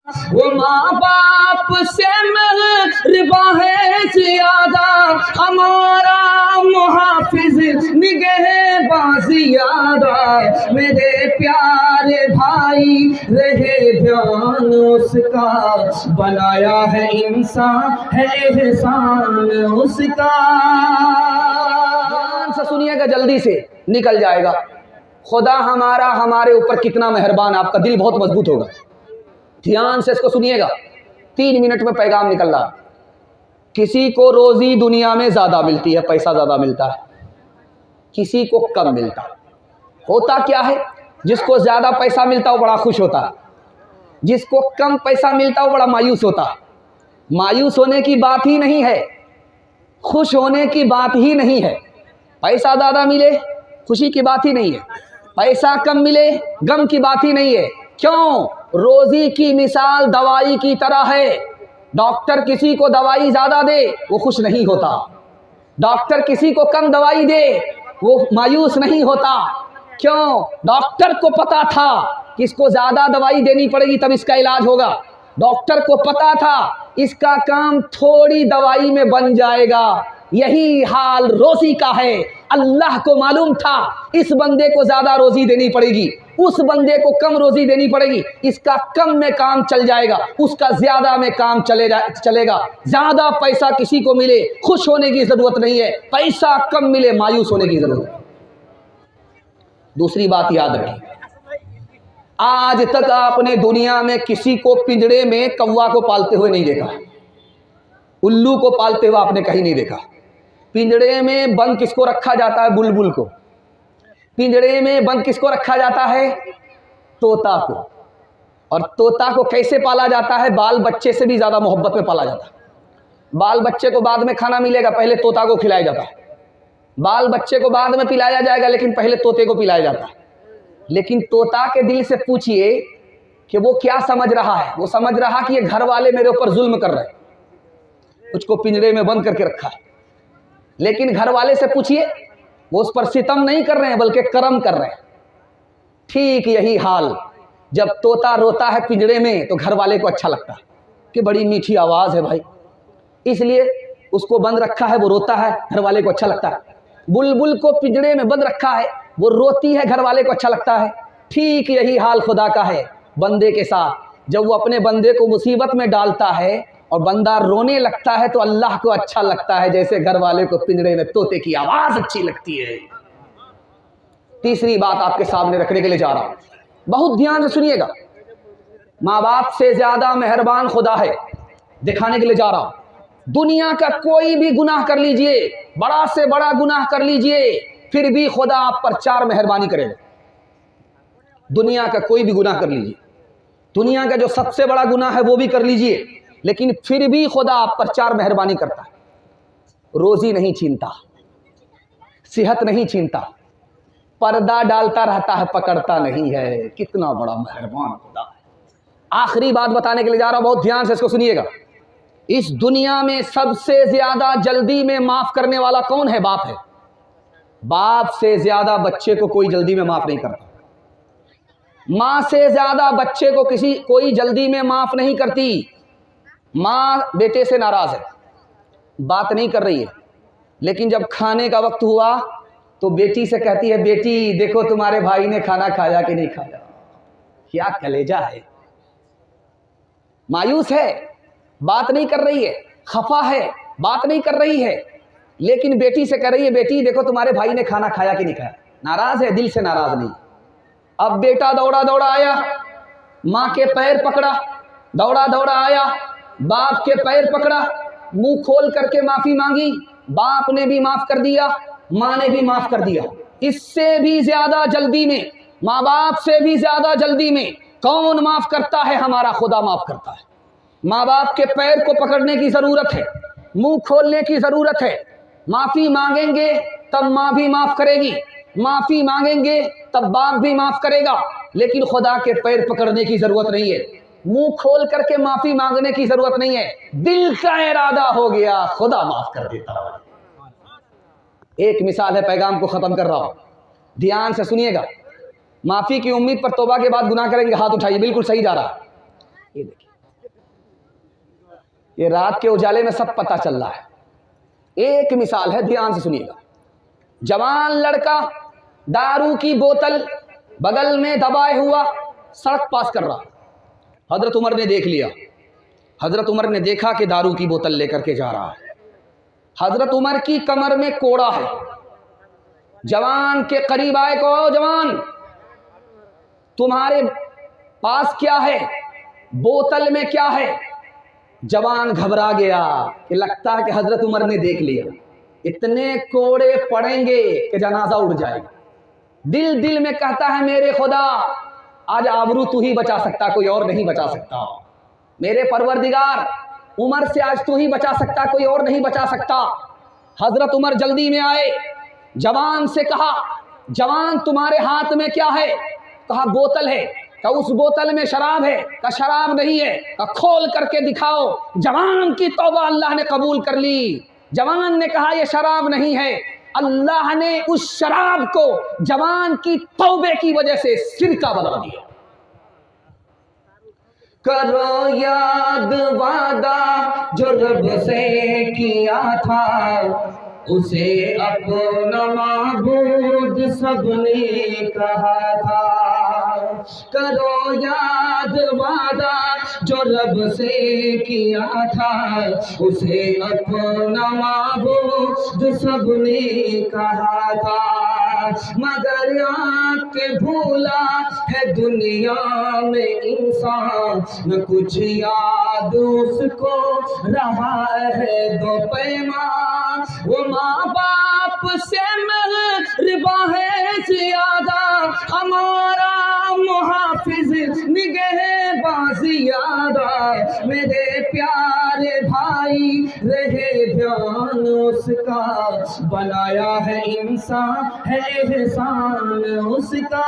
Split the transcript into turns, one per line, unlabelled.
वो माँ बाप से मेहरबा है ज्यादा, हमारा मुहाफिज निगहबान ज्यादा। मेरे प्यारे भाई रहे ध्यान उसका, बनाया है इंसान है एहसान उसका। ध्यान से सुनिएगा, जल्दी से निकल जाएगा। खुदा हमारा हमारे ऊपर कितना मेहरबान, आपका दिल बहुत मजबूत होगा। ध्यान से इसको सुनिएगा, 3 मिनट में पैगाम निकल रहा। किसी को रोजी दुनिया में ज्यादा मिलती है, पैसा ज्यादा मिलता है, किसी को कम मिलता है। होता क्या है, जिसको ज्यादा पैसा मिलता है वो बड़ा खुश होता है, जिसको कम पैसा मिलता है वो बड़ा मायूस होता है। मायूस होने की बात ही नहीं है, खुश होने की बात ही नहीं है। पैसा ज्यादा मिले खुशी की बात ही नहीं है, पैसा कम मिले गम की बात ही नहीं है। क्यों? रोजी की मिसाल दवाई की तरह है। डॉक्टर किसी को दवाई ज्यादा दे वो खुश नहीं होता, डॉक्टर किसी को कम दवाई दे वो मायूस नहीं होता। क्यों? डॉक्टर को पता था कि इसको ज्यादा दवाई देनी पड़ेगी तब इसका इलाज होगा। डॉक्टर को पता था इसका काम थोड़ी दवाई में बन जाएगा। यही हाल रोजी का है। अल्लाह को मालूम था इस बंदे को ज्यादा रोजी देनी पड़ेगी, उस बंदे को कम रोजी देनी पड़ेगी। इसका कम में काम चल जाएगा, उसका ज्यादा में काम चलेगा। ज्यादा पैसा किसी को मिले खुश होने की जरूरत नहीं है, पैसा कम मिले मायूस होने की जरूरत है। दूसरी बात याद रखिए, आज तक आपने दुनिया में किसी को पिंजड़े में कौवा को पालते हुए नहीं देखा, उल्लू को पालते हुए आपने कहीं नहीं देखा। पिंजड़े में बंद किसको रखा जाता है? बुलबुल को। पिंजड़े में बंद किसको रखा जाता है? तोता को। और तोता को कैसे पाला जाता है? बाल बच्चे से भी ज्यादा मोहब्बत में पाला जाता है। बाल बच्चे को बाद में खाना मिलेगा, पहले तोता को खिलाया जाता है। बाल बच्चे को बाद में पिलाया जाएगा, लेकिन पहले तोते को पिलाया जाता है। लेकिन तोता के दिल से पूछिए कि वो क्या समझ रहा है। वो समझ रहा कि ये घर वाले मेरे ऊपर जुल्म कर रहे हैं, उसको पिंजरे में बंद करके रखा है। लेकिन घर वाले से पूछिए, वो उस पर सितम नहीं कर रहे हैं बल्कि करम कर रहे हैं। ठीक यही हाल, जब तोता रोता है पिंजरे में तो घर वाले को अच्छा लगता है कि बड़ी मीठी आवाज है भाई, इसलिए उसको बंद रखा है, वो रोता है, घर वाले को अच्छा लगता है। बुलबुल को पिंजरे में बंद रखा है, वो रोती है, घर वाले को अच्छा लगता है। ठीक यही हाल खुदा का है बंदे के साथ। जब वो अपने बंदे को मुसीबत में डालता है और बंदा रोने लगता है तो अल्लाह को अच्छा लगता है, जैसे घर वाले को पिंजरे में तोते की आवाज अच्छी लगती है। तीसरी बात आपके सामने रखने के लिए जा रहा हूं, बहुत ध्यान से सुनिएगा। माँ बाप से ज्यादा मेहरबान खुदा है, दिखाने के लिए जा रहा हूं। दुनिया का कोई भी गुनाह कर लीजिए, बड़ा से बड़ा गुनाह कर लीजिए, फिर भी खुदा आप पर 4 मेहरबानी करेगा। दुनिया का कोई भी गुनाह कर लीजिए, दुनिया का जो सबसे बड़ा गुनाह है वो भी कर लीजिए, लेकिन फिर भी खुदा आप पर 4 मेहरबानी करता है। रोजी नहीं छीनता, सेहत नहीं छीनता, पर्दा डालता रहता है, पकड़ता नहीं है। कितना बड़ा मेहरबान खुदा है। आखिरी बात बताने के लिए जा रहा हूं, बहुत ध्यान से इसको सुनिएगा। इस दुनिया में सबसे ज्यादा जल्दी में माफ करने वाला कौन है? बाप है। बाप से ज्यादा बच्चे को कोई जल्दी में माफ नहीं करता। मां से ज्यादा बच्चे को कोई जल्दी में माफ नहीं करती। मां बेटे से नाराज है, बात नहीं कर रही है, लेकिन जब खाने का वक्त हुआ तो बेटी से कहती है, बेटी देखो तुम्हारे भाई ने खाना खाया कि नहीं खाया। क्या कलेजा है। मायूस है, बात नहीं कर रही है, खफा है, बात नहीं कर रही है, लेकिन बेटी से कह रही है, बेटी देखो तुम्हारे भाई ने खाना खाया कि नहीं खाया। नाराज है, दिल से नाराज नहीं। अब बेटा दौड़ा दौड़ा आया, मां के पैर पकड़ा, दौड़ा दौड़ा आया, बाप के पैर पकड़ा, मुंह खोल करके माफी मांगी। बाप ने भी माफ कर दिया, मां ने भी माफ कर दिया। इससे भी ज्यादा जल्दी में, माँ बाप से भी ज्यादा जल्दी में कौन माफ करता है? हमारा खुदा माफ करता है। माँ बाप के पैर को पकड़ने की जरूरत है, मुंह खोलने की जरूरत है। माफी मांगेंगे तब माँ भी माफ करेगी, माफी मांगेंगे तब बाप भी माफ करेगा, लेकिन खुदा के पैर पकड़ने की जरूरत नहीं है, मुंह खोल करके माफी मांगने की जरूरत नहीं है। दिल का इरादा हो गया, खुदा माफ कर देता है। एक मिसाल है, पैगाम को खत्म कर रहा हूं, ध्यान से सुनिएगा। माफी की उम्मीद पर तौबा के बाद गुनाह करेंगे, हाथ उठाइए, बिल्कुल सही जा रहा है। ये देखिए, ये रात के उजाले में सब पता चल रहा है। एक मिसाल है, ध्यान से सुनिएगा। जवान लड़का दारू की बोतल बगल में दबाए हुआ सड़क पास कर रहा। हजरत उमर ने देख लिया। हजरत उमर ने देखा कि दारू की बोतल लेकर के जा रहा है। हजरत उमर की कमर में कोड़ा है। जवान के करीब आए, कहो जवान तुम्हारे पास क्या है, बोतल में क्या है? जवान घबरा गया कि लगता है कि हजरत उमर ने देख लिया। इतने कोड़े पड़ेंगे कि जनाजा उड़ जाएगा। दिल दिल में कहता है मेरे खुदा आज आबरू तू ही बचा सकता, कोई और नहीं बचा सकता। मेरे परवरदिगार उमर से आज तू ही बचा सकता, कोई और नहीं बचा सकता। हजरत उमर जल्दी में आए, जवान से कहा जवान तुम्हारे हाथ में क्या है? कहा बोतल है। कहा उस बोतल में शराब है? कहा शराब नहीं है। कहा खोल करके दिखाओ। जवान की तौबा अल्लाह ने कबूल कर ली। जवान ने कहा यह शराब नहीं है। अल्लाह ने उस शराब को जवान की तौबे की वजह से सिरका बना दिया। करो याद वादा जो रब से किया था, उसे अपना माबूद सबने कहा था। करो याद वादा जो रब से किया था, उसे अपना माबूद सबने कहा था। मगर आके भूला है दुनिया में इंसान, न कुछ याद उसको रहा है दो पैमान। वो माँ बाप से मेहरबा है ज्यादा, हमारा मुहाफिज निगहबान ज्यादा। मेरे प्यारे भाई रहे ध्यान उसका, बनाया है इंसान है एहसान उसका।